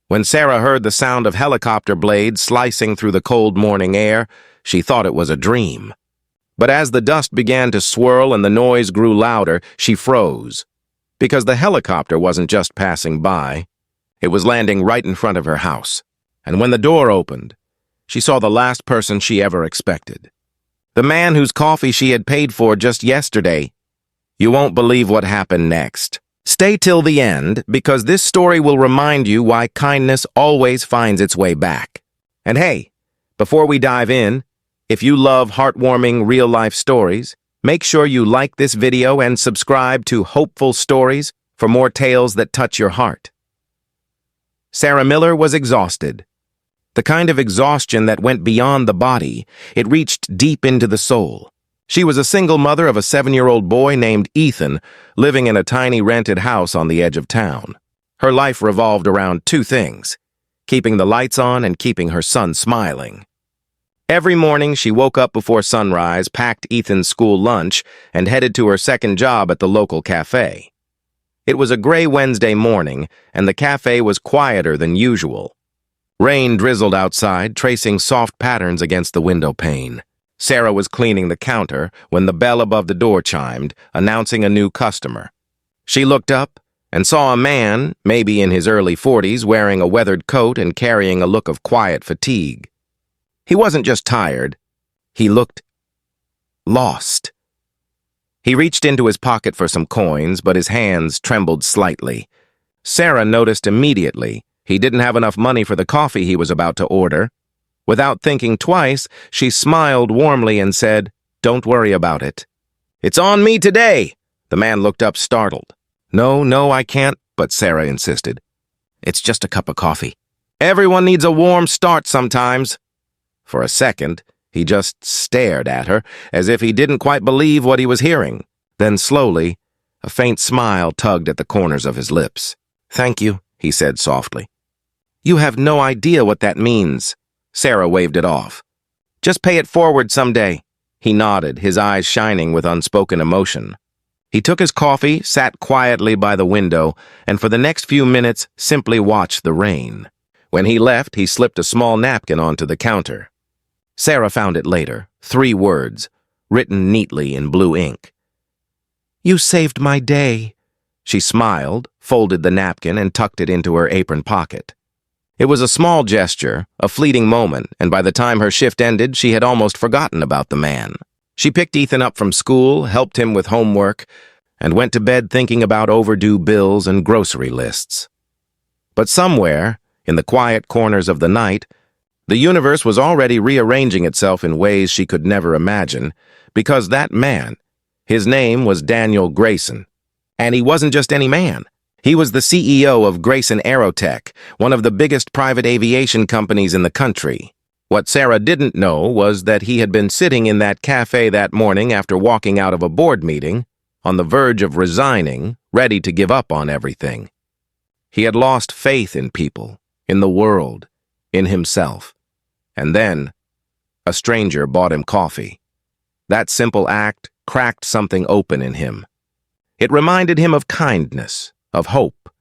When Sarah heard the sound of helicopter blades slicing through the cold morning air, she thought it was a dream. But as the dust began to swirl and the noise grew louder, she froze. Because the helicopter wasn't just passing by, it was landing right in front of her house. And when the door opened, she saw the last person she ever expected. The man whose coffee she had paid for just yesterday. You won't believe what happened next. Stay till the end, because this story will remind you why kindness always finds its way back. And hey, before we dive in, if you love heartwarming real-life stories, make sure you like this video and subscribe to Hopeful Stories for more tales that touch your heart. Sarah Miller was exhausted. The kind of exhaustion that went beyond the body, it reached deep into the soul. She was a single mother of a 7-year-old boy named Ethan, living in a tiny rented house on the edge of town. Her life revolved around two things: keeping the lights on and keeping her son smiling. Every morning, she woke up before sunrise, packed Ethan's school lunch, and headed to her second job at the local cafe. It was a gray Wednesday morning, and the cafe was quieter than usual. Rain drizzled outside, tracing soft patterns against the window pane. Sarah was cleaning the counter when the bell above the door chimed, announcing a new customer. She looked up and saw a man, maybe in his early 40s, wearing a weathered coat and carrying a look of quiet fatigue. He wasn't just tired. He looked lost. He reached into his pocket for some coins, but his hands trembled slightly. Sarah noticed immediately he didn't have enough money for the coffee he was about to order. Without thinking twice, she smiled warmly and said, "Don't worry about it." "It's on me today." The man looked up startled. No, I can't," but Sarah insisted. "It's just a cup of coffee." "Everyone needs a warm start sometimes." For a second, he just stared at her, as if he didn't quite believe what he was hearing. Then slowly, a faint smile tugged at the corners of his lips. "Thank you," he said softly. "You have no idea what that means." Sarah waved it off. "Just pay it forward someday." He nodded, his eyes shining with unspoken emotion. He took his coffee, sat quietly by the window, and for the next few minutes simply watched the rain. When he left, he slipped a small napkin onto the counter. Sarah found it later, 3 words, written neatly in blue ink. "You saved my day." She smiled, folded the napkin, and tucked it into her apron pocket. It was a small gesture, a fleeting moment, and by the time her shift ended, she had almost forgotten about the man. She picked Ethan up from school, helped him with homework, and went to bed thinking about overdue bills and grocery lists. But somewhere, in the quiet corners of the night, the universe was already rearranging itself in ways she could never imagine, because that man, his name was Daniel Grayson. And he wasn't just any man. He was the CEO of Grayson Aerotech, one of the biggest private aviation companies in the country. What Sarah didn't know was that he had been sitting in that cafe that morning after walking out of a board meeting, on the verge of resigning, ready to give up on everything. He had lost faith in people, in the world, in himself. And then, a stranger bought him coffee. That simple act cracked something open in him. It reminded him of kindness, of hope,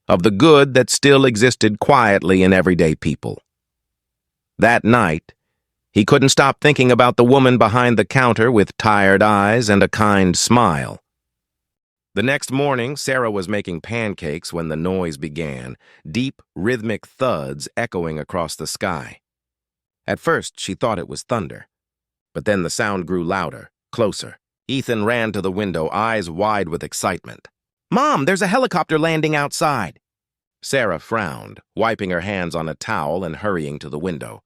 of the good that still existed quietly in everyday people. That night, he couldn't stop thinking about the woman behind the counter with tired eyes and a kind smile. The next morning, Sarah was making pancakes when the noise began, deep, rhythmic thuds echoing across the sky. At first, she thought it was thunder. But then the sound grew louder, closer. Ethan ran to the window, eyes wide with excitement. "Mom, there's a helicopter landing outside." Sarah frowned, wiping her hands on a towel and hurrying to the window.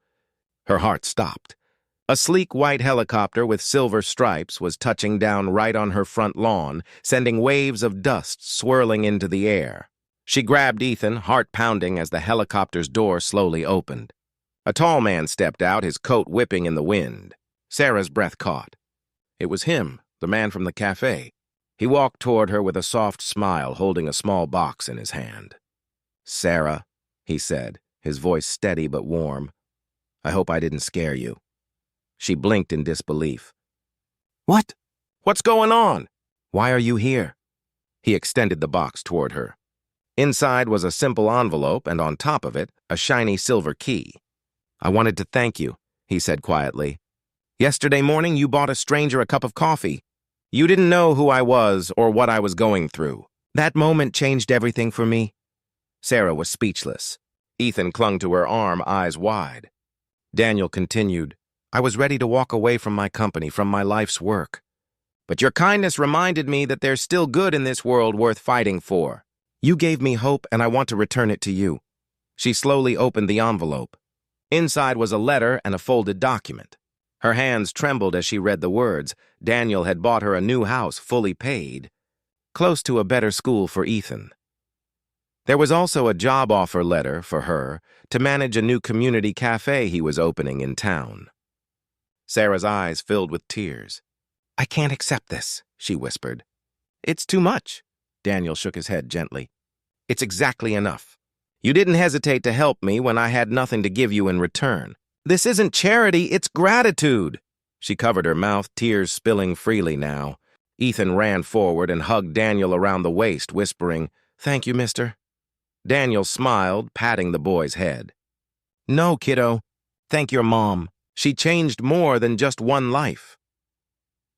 Her heart stopped. A sleek white helicopter with silver stripes was touching down right on her front lawn, sending waves of dust swirling into the air. She grabbed Ethan, heart pounding as the helicopter's door slowly opened. A tall man stepped out, his coat whipping in the wind. Sarah's breath caught. It was him, the man from the cafe. He walked toward her with a soft smile, holding a small box in his hand. "Sarah," he said, his voice steady but warm, "I hope I didn't scare you." She blinked in disbelief. "What? What's going on? Why are you here?" He extended the box toward her. Inside was a simple envelope, and on top of it, a shiny silver key. "I wanted to thank you," he said quietly. "Yesterday morning, you bought a stranger a cup of coffee. You didn't know who I was or what I was going through. That moment changed everything for me." Sarah was speechless. Ethan clung to her arm, eyes wide. Daniel continued, "I was ready to walk away from my company, from my life's work. But your kindness reminded me that there's still good in this world worth fighting for. You gave me hope, and I want to return it to you." She slowly opened the envelope. Inside was a letter and a folded document. Her hands trembled as she read the words. Daniel had bought her a new house, fully paid, close to a better school for Ethan. There was also a job offer letter for her to manage a new community cafe he was opening in town. Sarah's eyes filled with tears. "I can't accept this," she whispered. "It's too much." Daniel shook his head gently. "It's exactly enough. You didn't hesitate to help me when I had nothing to give you in return. This isn't charity, it's gratitude." She covered her mouth, tears spilling freely now. Ethan ran forward and hugged Daniel around the waist, whispering, "Thank you, mister." Daniel smiled, patting the boy's head. "No, kiddo. Thank your mom. She changed more than just one life."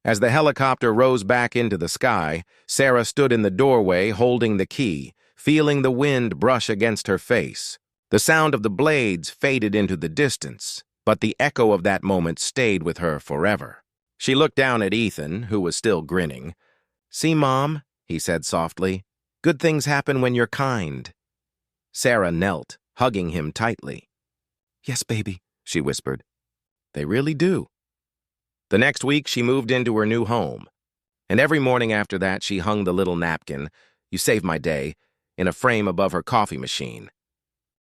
As the helicopter rose back into the sky, Sarah stood in the doorway holding the key, feeling the wind brush against her face. The sound of the blades faded into the distance, but the echo of that moment stayed with her forever. She looked down at Ethan, who was still grinning. "See, Mom," he said softly, "good things happen when you're kind." Sarah knelt, hugging him tightly. "Yes, baby," she whispered. "They really do." The next week, she moved into her new home, and every morning after that, she hung the little napkin, "You saved my day," in a frame above her coffee machine.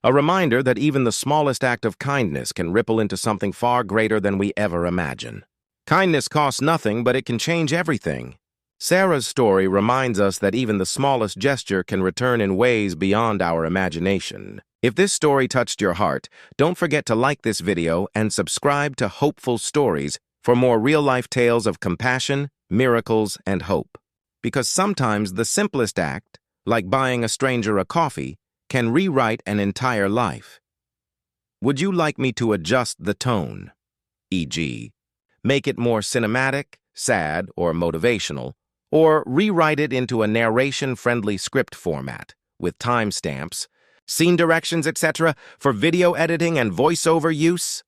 A reminder that even the smallest act of kindness can ripple into something far greater than we ever imagine. Kindness costs nothing, but it can change everything. Sarah's story reminds us that even the smallest gesture can return in ways beyond our imagination. If this story touched your heart, don't forget to like this video and subscribe to Hopeful Stories for more real-life tales of compassion, miracles, and hope. Because sometimes the simplest act, like buying a stranger a coffee, can rewrite an entire life. Would you like me to adjust the tone, e.g., make it more cinematic, sad, or motivational, or rewrite it into a narration-friendly script format with timestamps, scene directions, etc., for video editing and voiceover use?